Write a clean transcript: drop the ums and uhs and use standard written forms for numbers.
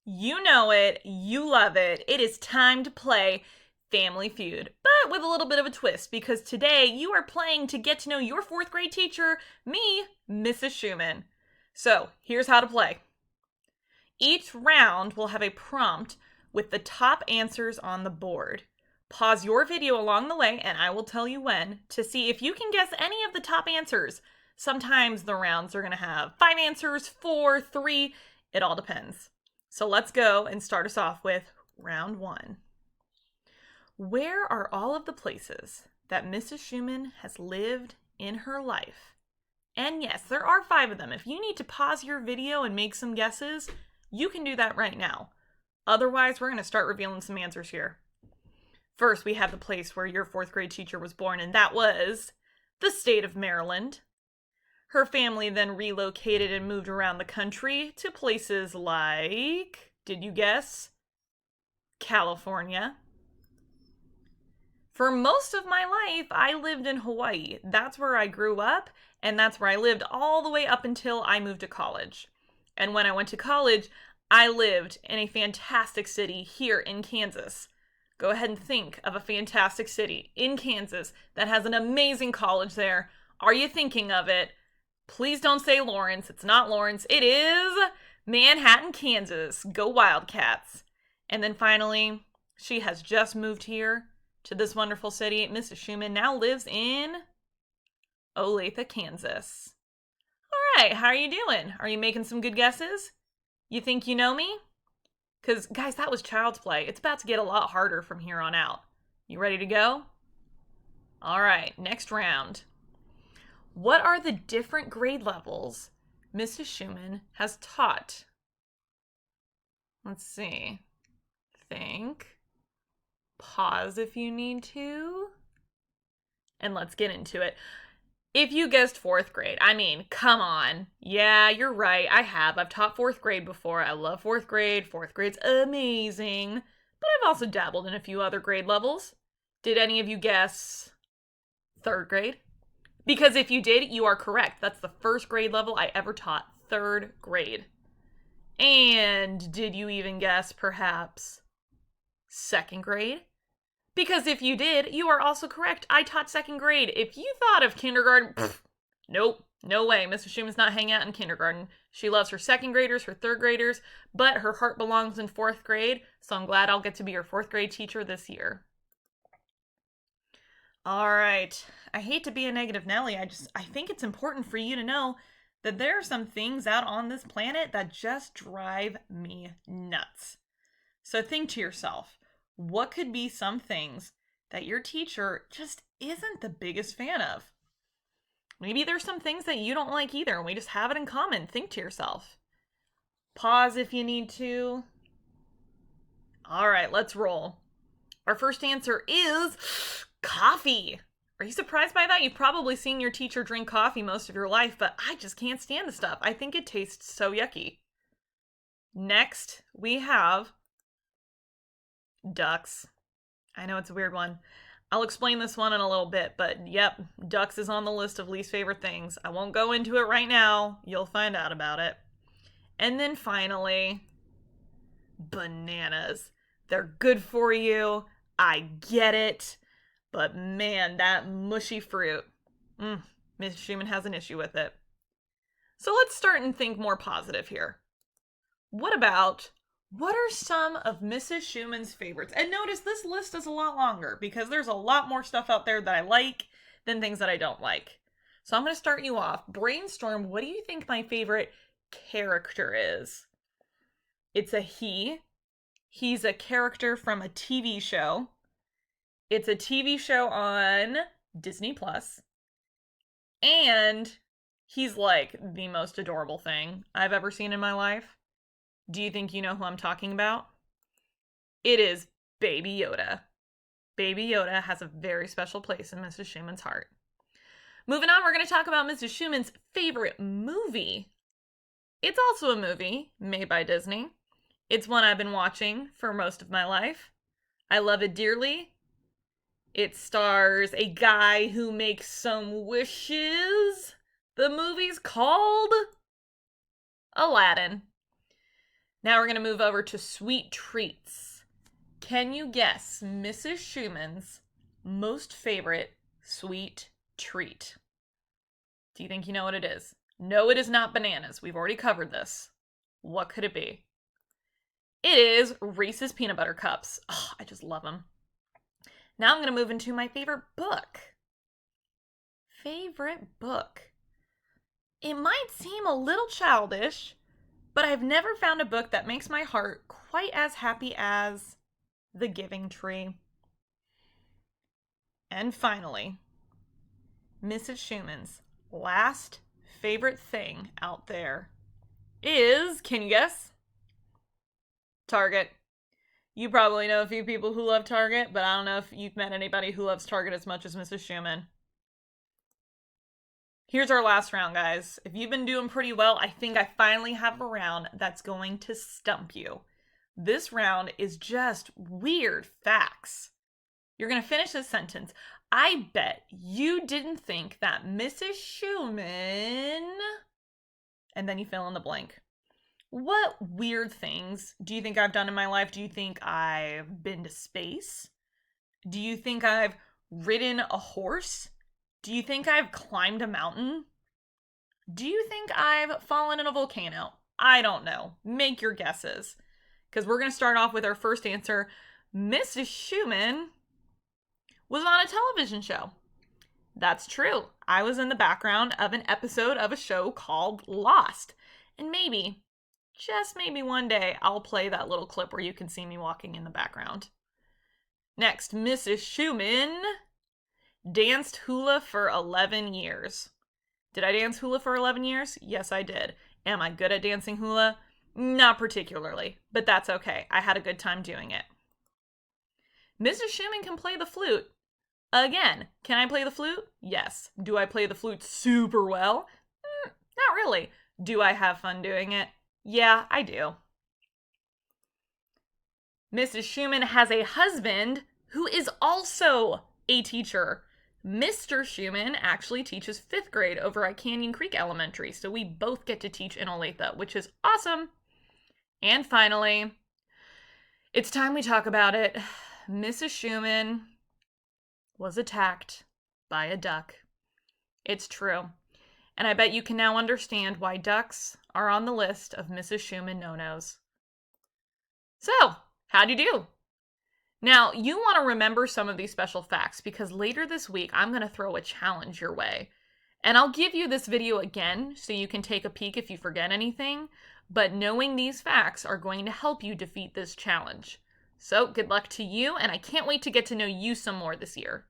You know it, you love it. It is time to play Family Feud, but with a little bit of a twist because today you are playing to get to know your fourth grade teacher, me, Mrs. Schoeman. So here's how to play. Each round will have a prompt with the top answers on the board. Pause your video along the way and I will tell you when to see if you can guess any of the top answers. Sometimes the rounds are going to have 5 answers, 4, 3, it all depends. So let's go and start us off with round 1. Where are all of the places that Mrs. Schoeman has lived in her life? And yes, there are 5 of them. If you need to pause your video and make some guesses, you can do that right now. Otherwise, we're going to start revealing some answers here. First, we have the place where your 4th grade teacher was born, and that was the state of Maryland. Her family then relocated and moved around the country to places like, did you guess? California. For most of my life, I lived in Hawaii. That's where I grew up, and that's where I lived all the way up until I moved to college. And when I went to college, I lived in a fantastic city here in Kansas. Go ahead and think of a fantastic city in Kansas that has an amazing college there. Are you thinking of it? Please don't say Lawrence. It's not Lawrence. It is Manhattan, Kansas. Go Wildcats. And then finally, she has just moved here to this wonderful city. Mrs. Schoeman now lives in Olathe, Kansas. All right, how are you doing? Are you making some good guesses? You think you know me? Because, guys, that was child's play. It's about to get a lot harder from here on out. You ready to go? All right, next round. What are the different grade levels Mrs. Schoeman has taught? Let's see. Think. Pause if you need to. And let's get into it. If you guessed 4th grade, I mean, come on. Yeah, you're right. I've taught 4th grade before. I love 4th grade. 4th grade's amazing. But I've also dabbled in a few other grade levels. Did any of you guess 3rd grade? Because if you did, you are correct. That's the 1st grade level I ever taught, 3rd grade. And did you even guess perhaps 2nd grade? Because if you did, you are also correct. I taught 2nd grade. If you thought of kindergarten, nope, no way. Mrs. Schoeman's not hanging out in kindergarten. She loves her 2nd graders, her 3rd graders, but her heart belongs in 4th grade, so I'm glad I'll get to be your 4th grade teacher this year. All right. I hate to be a negative Nelly. I think it's important for you to know that there are some things out on this planet that just drive me nuts. So think to yourself, what could be some things that your teacher just isn't the biggest fan of? Maybe there's some things that you don't like either, and we just have it in common. Think to yourself. Pause if you need to. All right, let's roll. Our first answer is coffee. Are you surprised by that? You've probably seen your teacher drink coffee most of your life, but I just can't stand the stuff. I think it tastes so yucky. Next, we have ducks. I know it's a weird one. I'll explain this one in a little bit, but yep, ducks is on the list of least favorite things. I won't go into it right now. You'll find out about it. And then finally, bananas. They're good for you. I get it. But man, that mushy fruit. Miss Schoeman has an issue with it. So let's start and think more positive here. What are some of Mrs. Schoeman's favorites? And notice this list is a lot longer because there's a lot more stuff out there that I like than things that I don't like. So I'm going to start you off. Brainstorm, what do you think my favorite character is? It's a he. He's a character from a TV show. It's a TV show on Disney Plus. And he's like the most adorable thing I've ever seen in my life. Do you think you know who I'm talking about? It is Baby Yoda. Baby Yoda has a very special place in Mrs. Schoeman's heart. Moving on, we're going to talk about Mrs. Schoeman's favorite movie. It's also a movie made by Disney. It's one I've been watching for most of my life. I love it dearly. It stars a guy who makes some wishes. The movie's called Aladdin. Now we're going to move over to sweet treats. Can you guess Mrs. Schoeman's most favorite sweet treat? Do you think you know what it is? No, it is not bananas. We've already covered this. What could it be? It is Reese's Peanut Butter Cups. Oh, I just love them. Now I'm going to move into my favorite book. Favorite book. It might seem a little childish, but I've never found a book that makes my heart quite as happy as The Giving Tree. And finally, Mrs. Schoeman's last favorite thing out there is, can you guess? Target. You probably know a few people who love Target, but I don't know if you've met anybody who loves Target as much as Mrs. Schoeman. Here's our last round, guys. If you've been doing pretty well, I think I finally have a round that's going to stump you. This round is just weird facts. You're going to finish this sentence. I bet you didn't think that Mrs. Schoeman... And then you fill in the blank. What weird things do you think I've done in my life? Do you think I've been to space? Do you think I've ridden a horse? Do you think I've climbed a mountain? Do you think I've fallen in a volcano? I don't know. Make your guesses. Because we're going to start off with our first answer. Mrs. Schoeman was on a television show. That's true. I was in the background of an episode of a show called Lost. And maybe, just maybe one day, I'll play that little clip where you can see me walking in the background. Next, Mrs. Schoeman danced hula for 11 years. Did I dance hula for 11 years? Yes, I did. Am I good at dancing hula? Not particularly, but that's okay. I had a good time doing it. Mrs. Schoeman can play the flute. Again, can I play the flute? Yes. Do I play the flute super well? Not really. Do I have fun doing it? Yeah, I do. Mrs. Schoeman has a husband who is also a teacher. Mr. Schoeman actually teaches 5th grade over at Canyon Creek Elementary, so we both get to teach in Olathe, which is awesome. And finally, it's time we talk about it. Mrs. Schoeman was attacked by a duck. It's true. And I bet you can now understand why ducks are on the list of Mrs. Schoeman no-nos. So, how'd you do? Now, you want to remember some of these special facts because later this week, I'm going to throw a challenge your way. And I'll give you this video again so you can take a peek if you forget anything, but knowing these facts are going to help you defeat this challenge. So, good luck to you, and I can't wait to get to know you some more this year.